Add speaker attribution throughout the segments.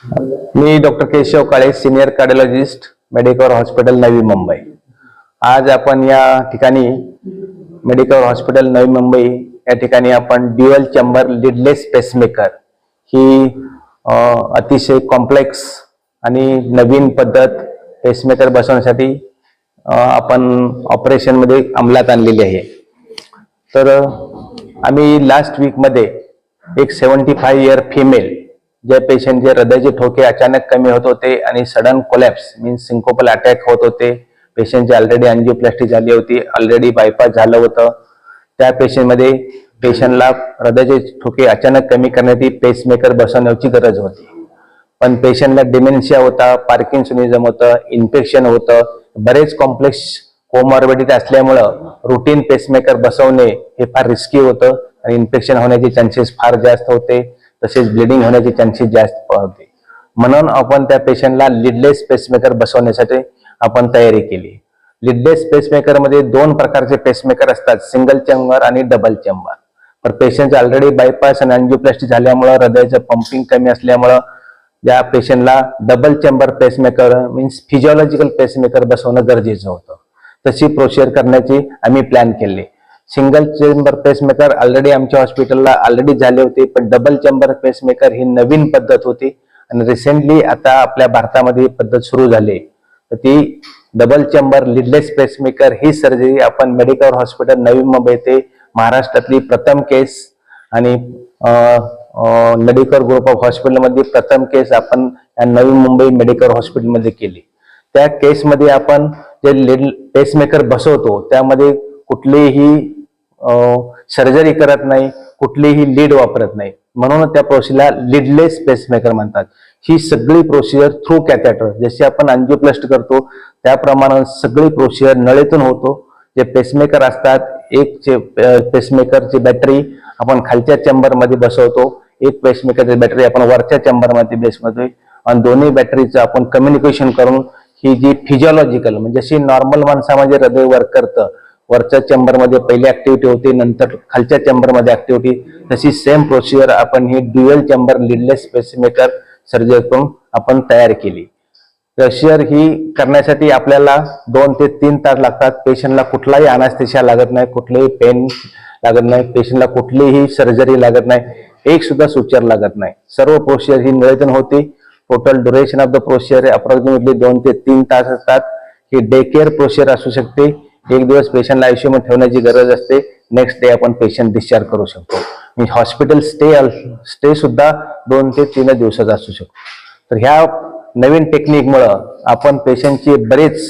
Speaker 1: मी doctor Keshav काळे, senior cardiologist, Medicover hospital, Navi Mumbai. आज आपण या ठिकाणी मेडिकवर हॉस्पिटल, नवी मुंबई या ठिकाणी आपण ड्युअल चेंबर लीडलेस पेसमेकर ही अतिशय कॉम्प्लेक्स आणि नवीन पद्धत पेसमेकर बसवण्यासाठी आपण ऑपरेशन मध्ये अंमलात आणलेली आहे। तर आम्ही लास्ट वीक मध्ये एक 75 इयर फिमेल, ज्या पेशंटचे हृदयाचे ठोके अचानक कमी होत होते आणि सडन कोलॅप्स मीन्स सिंकोपल अटॅक होत होते, पेशंटची ऑलरेडी अँजिओप्लास्टी झाली होती, ऑलरेडी बायपास झालं होतं, त्या पेशंटमध्ये पेशंटला हृदयाचे ठोके अचानक कमी करण्यासाठी पेसमेकर बसवण्याची गरज होती। पण पेशंटला डिमेन्शिया होता, पार्किन्सनिझम होतं, इन्फेक्शन होतं, बरेच कॉम्प्लेक्स कोमॉर्बिडिटी असल्यामुळं रुटीन पेसमेकर बसवणे हे फार रिस्की होतं आणि इन्फेक्शन होण्याचे चान्सेस फार जास्त होते, तसेच ब्लिडिंग होण्याचे चान्सेस जास्त होते। म्हणून आपण त्या पेशंटला लीडलेस पेसमेकर बसवण्यासाठी आपण तयारी केली। लीडलेस पेसमेकर मध्ये दोन प्रकारचे पेसमेकर असतात, सिंगल चेंबर आणि डबल चेंबर। पण पेशंटचे ऑलरेडी बायपास आणि अँजिओप्लास्टी झाल्यामुळं हृदयाचं पंपिंग कमी असल्यामुळं या पेशंटला double chamber pacemaker means physiological pacemaker बसवणं गरजेचं होतं। तशी प्रोसिजर करण्याची आम्ही प्लॅन केली। सिंगल चेंबर पेसमेकर ऑलरेडी आमच्या हॉस्पिटलला ऑलरेडी झाले होते, पण डबल चेंबर पेसमेकर ही नवीन पद्धत होती आणि रिसेंटली आता आपल्या भारतामध्ये ही पद्धत सुरू झाली। तर ती डबल चेंबर लीडलेस पेसमेकर ही सर्जरी आपण मेडिकवर हॉस्पिटल, नवी मुंबई येथे महाराष्ट्रातली प्रथम केस आणि मेडिकल ग्रुप ऑफ हॉस्पिटलमध्ये प्रथम केस आपण नवी मुंबई मेडिकल हॉस्पिटलमध्ये केली। त्या केसमध्ये आपण जे पेसमेकर बसवतो त्यामध्ये कुठलीही सर्जरी करत नाही, कुठलीही लीड वापरत नाही, म्हणून त्या प्रोसिजरला लीडलेस पेसमेकर म्हणतात। ही सगळी प्रोसिजर थ्रू कॅथेटर, जशी आपण अँजिओप्लास्टी करतो त्याप्रमाणे सगळी प्रोसिजर नळीतून होतो। जे पेसमेकर असतात, एक पेसमेकरची बॅटरी आपण खालच्या चेंबर मध्ये बसवतो, एक पेसमेकरची बॅटरी आपण वरच्या चेंबर मध्ये बसवतोय आणि दोन्ही बॅटरीचं आपण कम्युनिकेशन करून ही जी फिजिओलॉजिकल म्हणजे जशी नॉर्मल माणसामध्ये हृदय वर्क करतं, वरच्या चेंबर मध्ये पहिली ऍक्टिव्हिटी होती, नंतर खालच्या चेंबर मध्ये ऍक्टिव्हिटी, तशी सेम प्रोसिजर आपण ही dual chamber leadless pacemaker surgery करून आपण तयार केली। प्रोसिजर ही करण्यासाठी आपल्याला 2 ते 3 तास लागतात। पेशंटला कुठलाही अनास्थेशिया लागत नाही, कुठलेही पेन लागत नाही, पेशंटला कुठलीही सर्जरी लागत नाही, एक सुद्धा सुचर लागत नाही। सर्व प्रोसिजर ही नळीतून होती। Total duration of the procedure approximately 2 ते 3 तास असतात। ही डे केअर प्रोसिजर असू शकते, एक दिवस पेशंटला आयसीयू मध्ये ठेवण्याची गरज असते, नेक्स्ट डे आपण पेशंट डिस्चार्ज करू शकतो। हॉस्पिटल स्टे सुद्धा 2 ते 3 दिवसाचा असू शकतो। तर ह्या नवीन टेक्निकमुळे आपण पेशंटची बरेच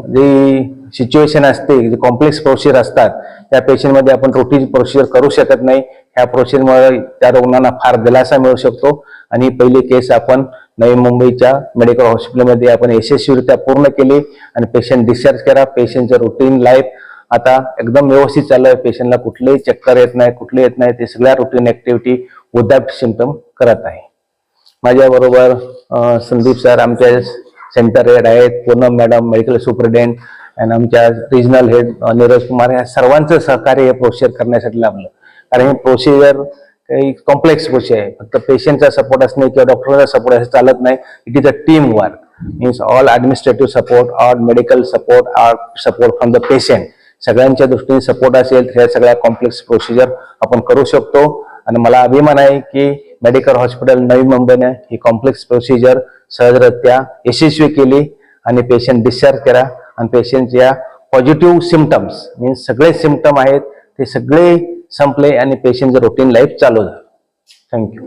Speaker 1: जी सिच्युएशन असते, जे कॉम्प्लेक्स प्रोसिजर असतात, त्या पेशंटमध्ये आपण रुटीन प्रोसिजर करू शकत नाही। ह्या प्रोसिजरमुळे त्या रुग्णांना फार दिलासा मिळू शकतो आणि पहिली केस आपण नवी मुंबईच्या मेडिकल हॉस्पिटलमध्ये आपण यशस्वीरित्या पूर्ण केली आणि पेशंट डिस्चार्ज करा। पेशंटचं रुटीन लाईफ आता एकदम व्यवस्थित चालू आहे, पेशंटला कुठलेही चक्कर येत नाही, कुठले येत नाही, ते सगळ्या रुटीन ऍक्टिव्हिटी विदाउट सिम्पटम करत आहे। माझ्या बरोबर संदीप सर आमचे सेंटर हेड आहेत, पूनम मॅडम मेडिकल सुपरिटेंडेंट आणि आमच्या रिजनल हेड नीरज कुमार, या सर्वांचं सहकार्य हे प्रोसिजर करण्यासाठी लाभलं। कारण हे प्रोसिजर काही कॉम्प्लेक्स प्रोसिजर आहे, फक्त पेशंटचा सपोर्ट असणे किंवा डॉक्टरचा सपोर्ट असं चालत नाही। It is a team work, means all administrative support, all medical support, all support from the patient, सगळ्यांच्या दृष्टीने सपोर्ट असेल तर ह्या सगळ्या कॉम्प्लेक्स प्रोसिजर आपण करू शकतो। आणि मला अभिमान आहे की मेडिकल हॉस्पिटल नवी मुंबईने ही कॉम्प्लेक्स प्रोसिजर सहजरित्या यशस्वी केली आणि पेशंट डिस्चार्ज करा आणि पेशंटच्या पॉझिटिव्ह सिम्पटम्स मीन्स सगळे सिम्पटम आहेत ते सगळे संपले आणि पेशंटचं रुटीन लाईफ चालू झालं। थँक्यू।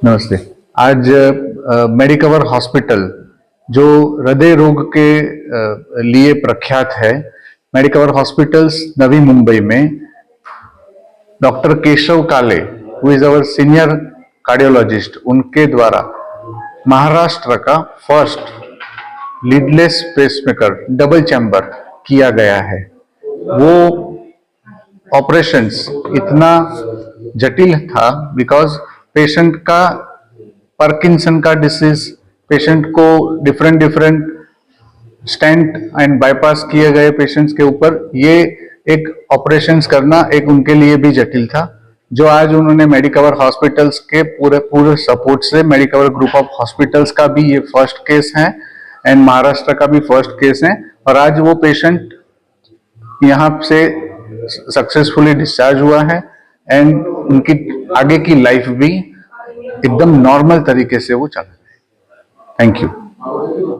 Speaker 2: नमस्ते। आज मेडिकवर हॉस्पिटल जो हृदय रोग के लिए प्रख्यात है, मेडिकवर हॉस्पिटल्स नवी मुंबई में doctor Keshav Kale who is our senior cardiologist, उनके द्वारा महाराष्ट्र का first leadless pacemaker double chamber किया गया है। वो ऑपरेशंस इतना जटिल था बिकॉज पेशेंट का पार्किंसन का डिसीज, पेशेंट को डिफरेंट स्टेंट एंड बाईपास किए गए पेशेंट्स के ऊपर ये एक ऑपरेशंस करना एक उनके लिए भी जटिल था, जो आज उन्होंने मेडिकवर हॉस्पिटल्स के पूरे support say, Medicover group of hospitals का भी ये फर्स्ट केस है एंड महाराष्ट्र का भी फर्स्ट केस है, और आज वो पेशेंट यहाँ से सक्सेसफुली डिस्चार्ज हुआ है एंड उनकी आगे की लाइफ भी एकदम नॉर्मल तरीके से वो चल रही है। Thank you.